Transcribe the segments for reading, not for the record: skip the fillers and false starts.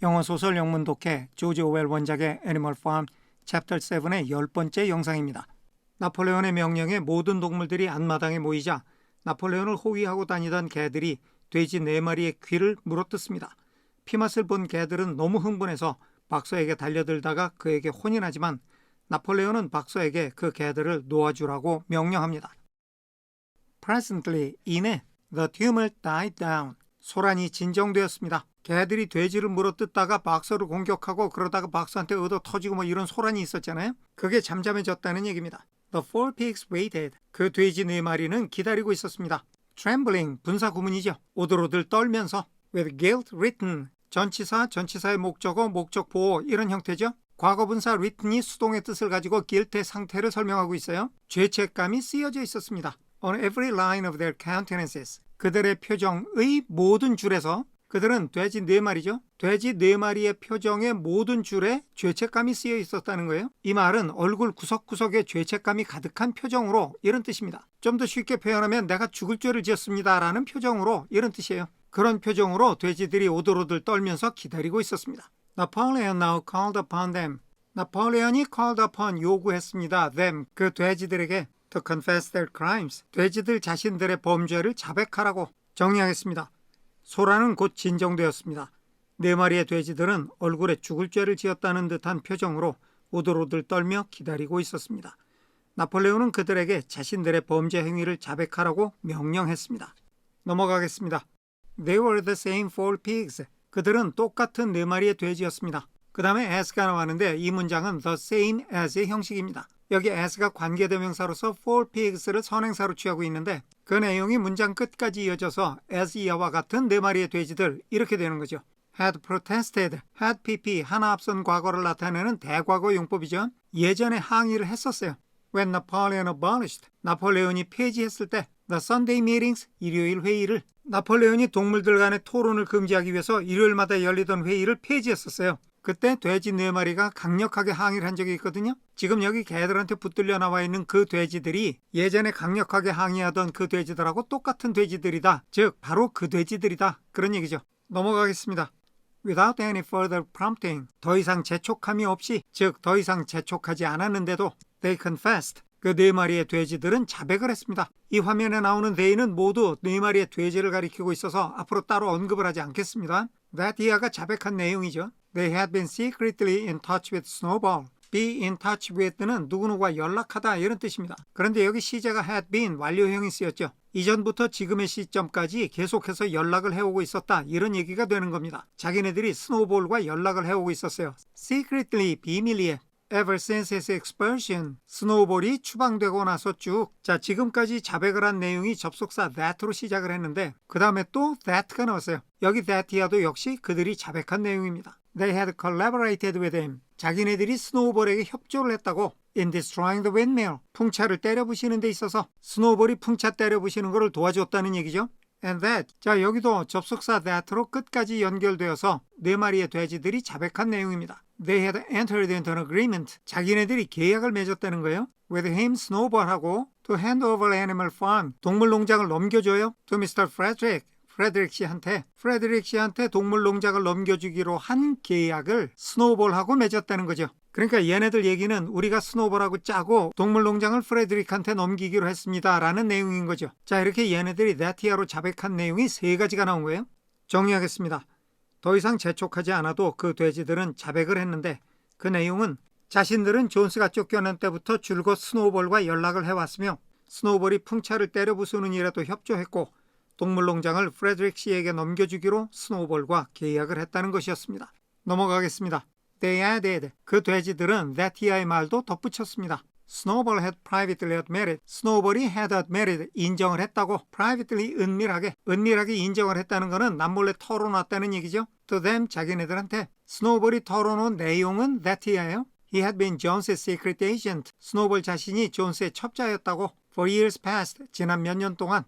영어 소설 영문 독해 조지 오웰 원작의 애니멀 팜 챕터 7의 10번째 영상입니다. 나폴레온의 명령에 모든 동물들이 앞마당에 모이자 나폴레온을 호위하고 다니던 개들이 돼지 4마리의 귀를 물어뜯습니다. 피맛을 본 개들은 너무 흥분해서 박서에게 달려들다가 그에게 혼이 나지만 나폴레온은 박서에게 그 개들을 놓아주라고 명령합니다. Presently, 이내 the tumult died down. 소란이 진정되었습니다. 개들이 돼지를 물어뜯다가 박서를 공격하고 그러다가 박서한테 얻어 터지고 이런 소란이 있었잖아요. 그게 잠잠해졌다는 얘기입니다. The four pigs waited. 그 돼지 4마리는 기다리고 있었습니다. Trembling, 분사 구문이죠. 오들오들 떨면서 with guilt written. 전치사, 전치사의 목적어, 목적보호 이런 형태죠. 과거분사 written이 수동의 뜻을 가지고 guilt의 상태를 설명하고 있어요. 죄책감이 쓰여져 있었습니다. On every line of their countenances. 그들의 표정의 모든 줄에서 그들은 돼지 4마리죠. 돼지 4마리의 표정의 모든 줄에 죄책감이 쓰여 있었다는 거예요. 이 말은 얼굴 구석구석에 죄책감이 가득한 표정으로 이런 뜻입니다. 좀 더 쉽게 표현하면 내가 죽을 죄를 지었습니다 라는 표정으로 이런 뜻이에요. 그런 표정으로 돼지들이 오들오들 떨면서 기다리고 있었습니다. Napoleon now called upon them. 나폴레온이 called upon 요구했습니다. them, 그 돼지들에게 to confess their crimes. 돼지들 자신들의 범죄를 자백하라고 정리하겠습니다. 소란은 곧 진정되었습니다. 4마리의 돼지들은 얼굴에 죽을 죄를 지었다는 듯한 표정으로 오들오들 떨며 기다리고 있었습니다. 나폴레온은 그들에게 자신들의 범죄 행위를 자백하라고 명령했습니다. 넘어가겠습니다. They were the same four pigs. 그들은 똑같은 4마리의 돼지였습니다. 그 다음에 as가 나왔는데 이 문장은 the same as의 형식입니다. 여기 as가 관계대명사로서 four pigs를 선행사로 취하고 있는데 그 내용이 문장 끝까지 이어져서 as 이하와 같은 4마리의 돼지들 이렇게 되는 거죠. had protested, had pp 하나 앞선 과거를 나타내는 대과거 용법이죠. 예전에 항의를 했었어요. When Napoleon abolished, 나폴레온이 폐지했을 때 the Sunday meetings, 일요일 회의를 나폴레온이 동물들 간의 토론을 금지하기 위해서 일요일마다 열리던 회의를 폐지했었어요. 그때 돼지 4마리가 강력하게 항의를 한 적이 있거든요. 지금 여기 개들한테 붙들려 나와 있는 그 돼지들이 예전에 강력하게 항의하던 그 돼지들하고 똑같은 돼지들이다. 즉 바로 그 돼지들이다. 그런 얘기죠. 넘어가겠습니다. Without any further prompting, 더 이상 재촉함이 없이, 즉 더 이상 재촉하지 않았는데도 they confessed. 그 4마리의 돼지들은 자백을 했습니다. 이 화면에 나오는 they는 모두 4마리의 돼지를 가리키고 있어서 앞으로 따로 언급을 하지 않겠습니다. That 이하가 자백한 내용이죠. They had been secretly in touch with Snowball. be in touch with는 누구누구와 연락하다 이런 뜻입니다. 그런데 여기 시제가 had been 완료형이 쓰였죠. 이전부터 지금의 시점까지 계속해서 연락을 해오고 있었다 이런 얘기가 되는 겁니다. 자기네들이 스노우볼과 연락을 해오고 있었어요. secretly 비밀리에 ever since his expulsion. 스노우볼이 추방되고 나서 쭉. 자, 지금까지 자백을 한 내용이 접속사 that로 시작을 했는데 그 다음에 또 that가 나왔어요. 여기 that 이하도 역시 그들이 자백한 내용입니다. They had collaborated with him. 자기네들이 스노우볼에게 협조를 했다고. In destroying the windmill. 풍차를 때려 부시는 데 있어서 스노우볼이 풍차 때려 부시는 것을 도와줬다는 얘기죠. And that. 자, 여기도 접속사 that로 끝까지 연결되어서 4마리의 돼지들이 자백한 내용입니다. They had entered into an agreement. 자기네들이 계약을 맺었다는 거예요. With him, 스노우볼하고 to hand over animal farm. 동물농장을 넘겨줘요. To Mr. Frederick. 프레드릭 씨한테 동물농장을 넘겨주기로 한 계약을 스노우볼하고 맺었다는 거죠. 그러니까 얘네들 얘기는 우리가 스노우볼하고 짜고 동물농장을 프레드릭한테 넘기기로 했습니다 라는 내용인 거죠. 자, 이렇게 얘네들이 네티아로 자백한 내용이 3가지가 나온 거예요. 정리하겠습니다. 더 이상 재촉하지 않아도 그 돼지들은 자백을 했는데 그 내용은 자신들은 존스가 쫓겨난 때부터 줄곧 스노우볼과 연락을 해왔으며 스노우볼이 풍차를 때려 부수는 일에도 협조했고 동물농장을 프레드릭 씨에게 넘겨주기로 스노우볼과 계약을 했다는 것이었습니다. 넘어가겠습니다. They added. 그 돼지들은 that 이하의 말도 덧붙였습니다. Snowball had privately admitted. 스노우볼이 had admitted. 인정을 했다고. privately 은밀하게 인정을 했다는 것은 남몰래 털어놨다는 얘기죠. To them, 자기네들한테. 스노우볼이 털어놓은 내용은 that 이하예요. He had been Jones's secret agent. 스노우볼 자신이 존스의 첩자였다고. For years past. 지난 몇 년 동안.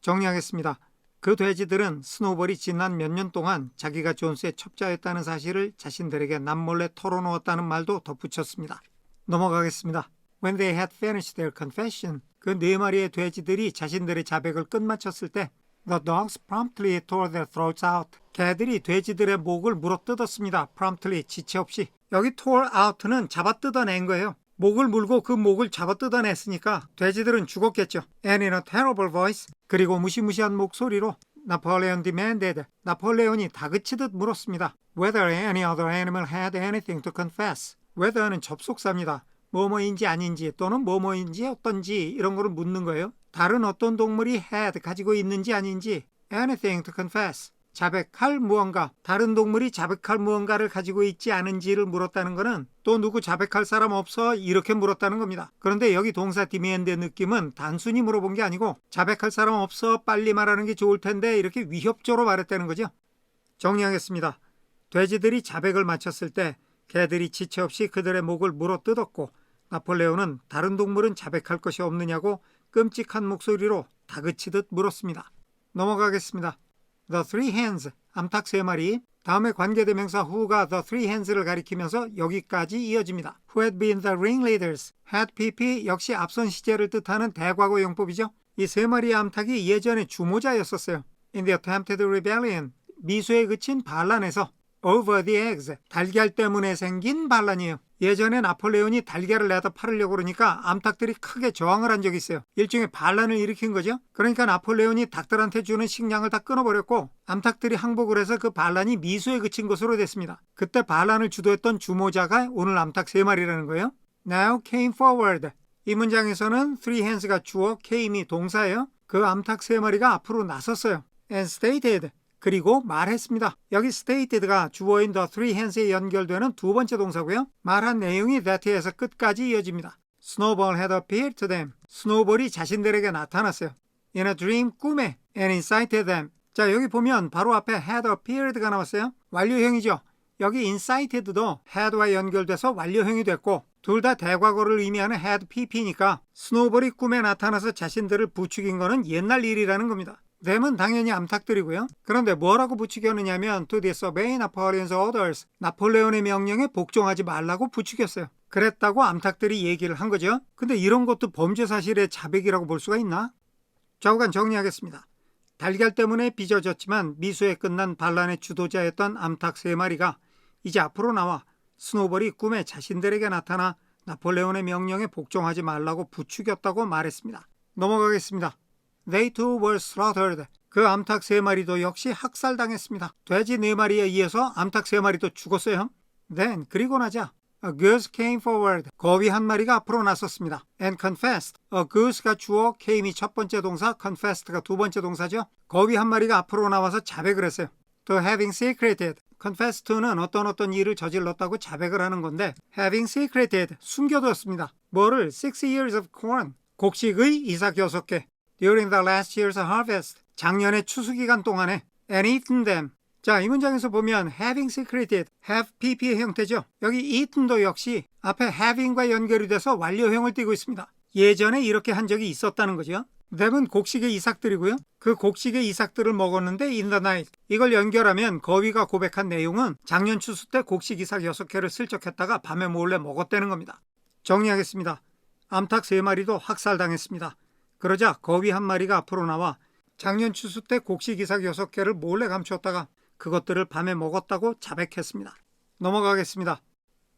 정리하겠습니다. 그 돼지들은 스노우볼이 지난 몇 년 동안 자기가 존스의 첩자였다는 사실을 자신들에게 남몰래 털어놓았다는 말도 덧붙였습니다. 넘어가겠습니다. When they had finished their confession, 그 4마리의 돼지들이 자신들의 자백을 끝마쳤을 때 The dogs promptly tore their throats out. 개들이 돼지들의 목을 물어뜯었습니다. promptly, 지체 없이. 여기 tore out는 잡아뜯어낸 거예요. 목을 물고 그 목을 잡아뜯어냈으니까 돼지들은 죽었겠죠. And in a terrible voice, 그리고 무시무시한 목소리로 나폴레온 demanded, 나폴레온이 다그치듯 물었습니다. Whether any other animal had anything to confess. whether는 접속사입니다. 뭐뭐인지 아닌지 또는 뭐뭐인지 어떤지 이런 거를 묻는 거예요. 다른 어떤 동물이 had 가지고 있는지 아닌지 anything to confess. 자백할 무언가, 다른 동물이 자백할 무언가를 가지고 있지 않은지를 물었다는 것은 또 누구 자백할 사람 없어 이렇게 물었다는 겁니다. 그런데 여기 동사 demand의 느낌은 단순히 물어본 게 아니고 자백할 사람 없어 빨리 말하는 게 좋을 텐데 이렇게 위협적으로 말했다는 거죠. 정리하겠습니다. 돼지들이 자백을 마쳤을 때 개들이 지체 없이 그들의 목을 물어뜯었고 나폴레온은 다른 동물은 자백할 것이 없느냐고 끔찍한 목소리로 다그치듯 물었습니다. 넘어가겠습니다. The three hens, 암탉 세 마리. 다음에 관계대명사 who가 the three hens를 가리키면서 여기까지 이어집니다. Who had been the ringleaders. had pp 역시 앞선 시제를 뜻하는 대과거 용법이죠. 이 세 마리의 암탉이 예전에 주모자였었어요. In the attempted rebellion, 미수에 그친 반란에서 over the eggs, 달걀 때문에 생긴 반란이에요. 예전에 나폴레온이 달걀을 내다 팔으려고 그러니까 암탉들이 크게 저항을 한 적이 있어요. 일종의 반란을 일으킨 거죠. 그러니까 나폴레온이 닭들한테 주는 식량을 다 끊어버렸고 암탉들이 항복을 해서 그 반란이 미수에 그친 것으로 됐습니다. 그때 반란을 주도했던 주모자가 오늘 암탉 세 마리라는 거예요. Now came forward. 이 문장에서는 three hens가 주어, came이 동사예요. 그 암탉 세 마리가 앞으로 나섰어요. And stated. 그리고 말했습니다. 여기 stated가 주어인 the three hens에 연결되는 두 번째 동사고요. 말한 내용이 that에서 끝까지 이어집니다. Snowball had appeared to them. 스노우볼이 자신들에게 나타났어요. In a dream, 꿈에 and incited them. 자, 여기 보면 바로 앞에 had appeared가 나왔어요. 완료형이죠. 여기 incited도 had와 연결돼서 완료형이 됐고 둘 다 대과거를 의미하는 had pp니까 스노우볼이 꿈에 나타나서 자신들을 부추긴 거는 옛날 일이라는 겁니다. them은 당연히 암탉들이고요. 그런데 뭐라고 부추겼느냐면 to disobey Napoleon's orders. 나폴레온의 명령에 복종하지 말라고 부추겼어요. 그랬다고 암탉들이 얘기를 한 거죠. 근데 이런 것도 범죄 사실의 자백이라고 볼 수가 있나? 좌우간 정리하겠습니다. 달걀 때문에 빚어졌지만 미수에 끝난 반란의 주도자였던 암탉 세 마리가 이제 앞으로 나와 스노볼이 꿈에 자신들에게 나타나 나폴레온의 명령에 복종하지 말라고 부추겼다고 말했습니다. 넘어가겠습니다. They too were slaughtered. 그 암탉 세 마리도 역시 학살당했습니다. 돼지 네 마리에 의해서 암탉 세 마리도 죽었어요. Then, 그리고 나자 A goose came forward. 거위 한 마리가 앞으로 나섰습니다. And confessed. A goose가 주어, came이 첫 번째 동사, confessed가 두 번째 동사죠. 거위 한 마리가 앞으로 나와서 자백을 했어요. To having secreted. confess to는 어떤 일을 저질렀다고 자백을 하는 건데 having secreted, 숨겨뒀습니다. 뭐를? 6 years of corn. 곡식의 이삭 6개. During the last year's harvest. 작년의 추수기간 동안에 and eaten them. 자, 이 문장에서 보면 having secreted, have pp의 형태죠. 여기 eaten도 역시 앞에 having과 연결이 돼서 완료형을 띠고 있습니다. 예전에 이렇게 한 적이 있었다는 거죠. them은 곡식의 이삭들이고요. 그 곡식의 이삭들을 먹었는데 in the night. 이걸 연결하면 거위가 고백한 내용은 작년 추수 때 곡식 이삭 6개를 슬쩍 했다가 밤에 몰래 먹었다는 겁니다. 정리하겠습니다. 암탉 3마리도 학살당했습니다. 그러자 거위 한 마리가 앞으로 나와 작년 추수 때 곡식 이삭 6개를 몰래 감추었다가 그것들을 밤에 먹었다고 자백했습니다. 넘어가겠습니다.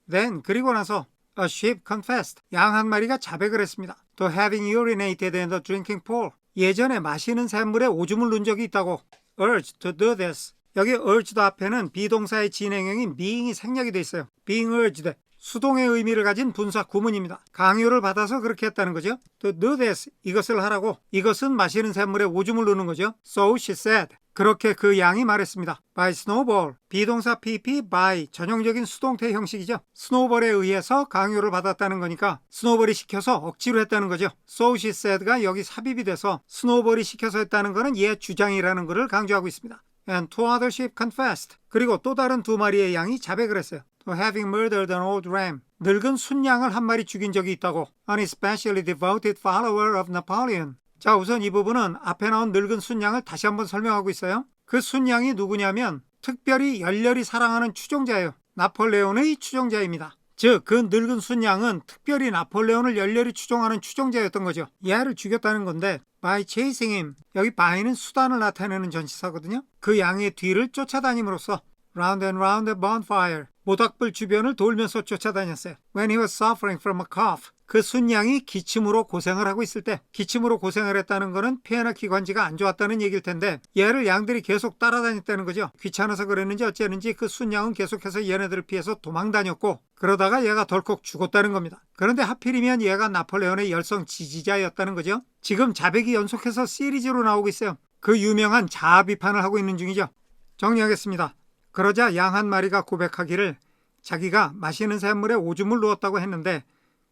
Then, 그리고 나서 A sheep confessed. 양 한 마리가 자백을 했습니다. To having urinated in the drinking pool. 예전에 마시는 샘물에 오줌을 넣은 적이 있다고. Urged to do this. 여기 urged 앞에는 비동사의 진행형인 being이 생략이 돼 있어요. Being urged. 수동의 의미를 가진 분사 구문입니다. 강요를 받아서 그렇게 했다는 거죠. To do this. 이것을 하라고. 이것은 마시는 샘물에 오줌을 넣는 거죠. So she said. 그렇게 그 양이 말했습니다. By snowball. 비동사 pp by 전형적인 수동태 형식이죠. 스노우볼에 의해서 강요를 받았다는 거니까 스노우볼이 시켜서 억지로 했다는 거죠. So she said가 여기 삽입이 돼서 스노우볼이 시켜서 했다는 거는 얘 주장이라는 것을 강조하고 있습니다. And two other sheep confessed. 그리고 또 다른 두 마리의 양이 자백을 했어요. To having murdered an old ram. 늙은 순양을 한 마리 죽인 적이 있다고. An especially devoted follower of Napoleon. 자, 우선 이 부분은 앞에 나온 늙은 순양을 다시 한번 설명하고 있어요. 그 순양이 누구냐면 특별히 열렬히 사랑하는 추종자예요. 나폴레온의 추종자입니다. 즉 그 늙은 순양은 특별히 나폴레온을 열렬히 추종하는 추종자였던 거죠. 얘를 죽였다는 건데 by chasing him, 여기 by는 수단을 나타내는 전치사거든요. 그 양의 뒤를 쫓아다님으로써 round and round the bonfire, 모닥불 주변을 돌면서 쫓아다녔어요. When he was suffering from a cough, 그 순양이 기침으로 고생을 하고 있을 때, 기침으로 고생을 했다는 거는 폐나 기관지가 안 좋았다는 얘기일 텐데 얘를 양들이 계속 따라다녔다는 거죠. 귀찮아서 그랬는지 어쨌는지 그 순양은 계속해서 얘네들을 피해서 도망다녔고 그러다가 얘가 덜컥 죽었다는 겁니다. 그런데 하필이면 얘가 나폴레온의 열성 지지자였다는 거죠. 지금 자백이 연속해서 시리즈로 나오고 있어요. 그 유명한 자아 비판을 하고 있는 중이죠. 정리하겠습니다. 그러자 양 한 마리가 고백하기를 자기가 마시는 샘물에 오줌을 누었다고 했는데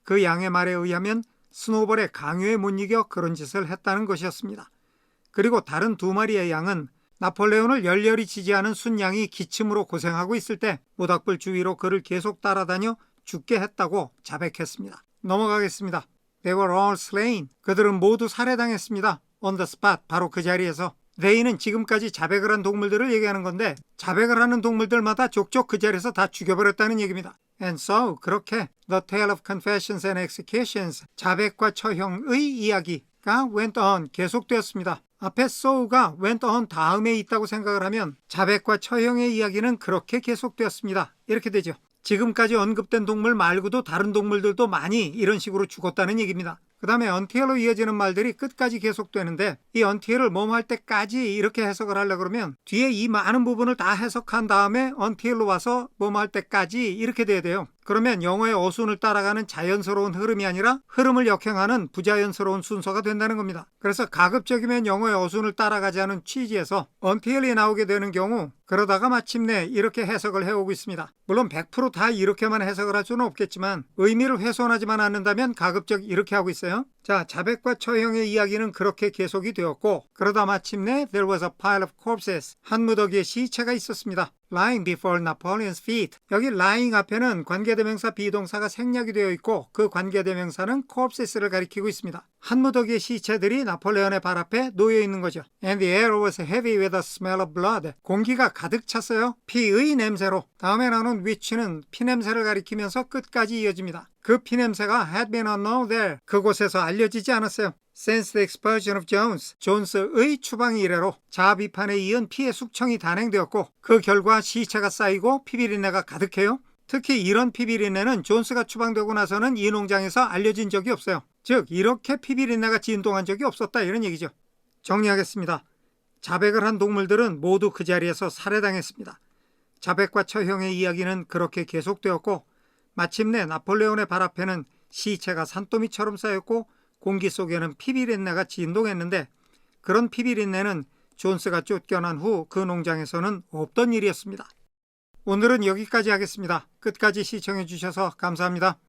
그 양의 말에 의하면 스노볼의 강요에 못 이겨 그런 짓을 했다는 것이었습니다. 그리고 다른 두 마리의 양은 나폴레온을 열렬히 지지하는 순양이 기침으로 고생하고 있을 때 모닥불 주위로 그를 계속 따라다녀 죽게 했다고 자백했습니다. 넘어가겠습니다. They were all slain. 그들은 모두 살해당했습니다. On the spot, 바로 그 자리에서. They는 지금까지 자백을 한 동물들을 얘기하는 건데 자백을 하는 동물들마다 족족 그 자리에서 다 죽여버렸다는 얘기입니다. And so, 그렇게 The Tale of Confessions and Executions, 자백과 처형의 이야기가 went on, 계속되었습니다. 앞에 so가 went on 다음에 있다고 생각을 하면 자백과 처형의 이야기는 그렇게 계속되었습니다. 이렇게 되죠. 지금까지 언급된 동물 말고도 다른 동물들도 많이 이런 식으로 죽었다는 얘기입니다. 그 다음에 until로 이어지는 말들이 끝까지 계속되는데 이 until을 뭐뭐 할 때까지 이렇게 해석을 하려고 그러면 뒤에 이 많은 부분을 다 해석한 다음에 until로 와서 뭐뭐 할 때까지 이렇게 돼야 돼요. 그러면 영어의 어순을 따라가는 자연스러운 흐름이 아니라 흐름을 역행하는 부자연스러운 순서가 된다는 겁니다. 그래서 가급적이면 영어의 어순을 따라가지 않은 취지에서 until이 나오게 되는 경우 그러다가 마침내 이렇게 해석을 해오고 있습니다. 물론 100% 다 이렇게만 해석을 할 수는 없겠지만 의미를 훼손하지만 않는다면 가급적 이렇게 하고 있어요. 자, 자백과 처형의 이야기는 그렇게 계속이 되었고 그러다 마침내 there was a pile of corpses, 한 무더기의 시체가 있었습니다. lying before Napoleon's feet. 여기 lying 앞에는 관계대명사 비동사가 생략이 되어 있고 그 관계대명사는 corpses를 가리키고 있습니다. 한 무더기의 시체들이 나폴레온의 발 앞에 놓여 있는 거죠. And the air was heavy with the smell of blood. 공기가 가득 찼어요. 피의 냄새로. 다음에 나오는 which는 피냄새를 가리키면서 끝까지 이어집니다. 그 피냄새가 had been unknown there. 그곳에서 알려지지 않았어요. Since the expulsion of Jones, 존스의 추방 이래로 자아 비판에 이은 피해 숙청이 단행되었고 그 결과 시체가 쌓이고 피비린내가 가득해요. 특히 이런 피비린내는 존스가 추방되고 나서는 이 농장에서 알려진 적이 없어요. 즉 이렇게 피비린내가 진동한 적이 없었다 이런 얘기죠. 정리하겠습니다. 자백을 한 동물들은 모두 그 자리에서 살해당했습니다. 자백과 처형의 이야기는 그렇게 계속되었고 마침내 나폴레온의 발 앞에는 시체가 산더미처럼 쌓였고 공기 속에는 피비린내가 진동했는데 그런 피비린내는 존스가 쫓겨난 후 그 농장에서는 없던 일이었습니다. 오늘은 여기까지 하겠습니다. 끝까지 시청해 주셔서 감사합니다.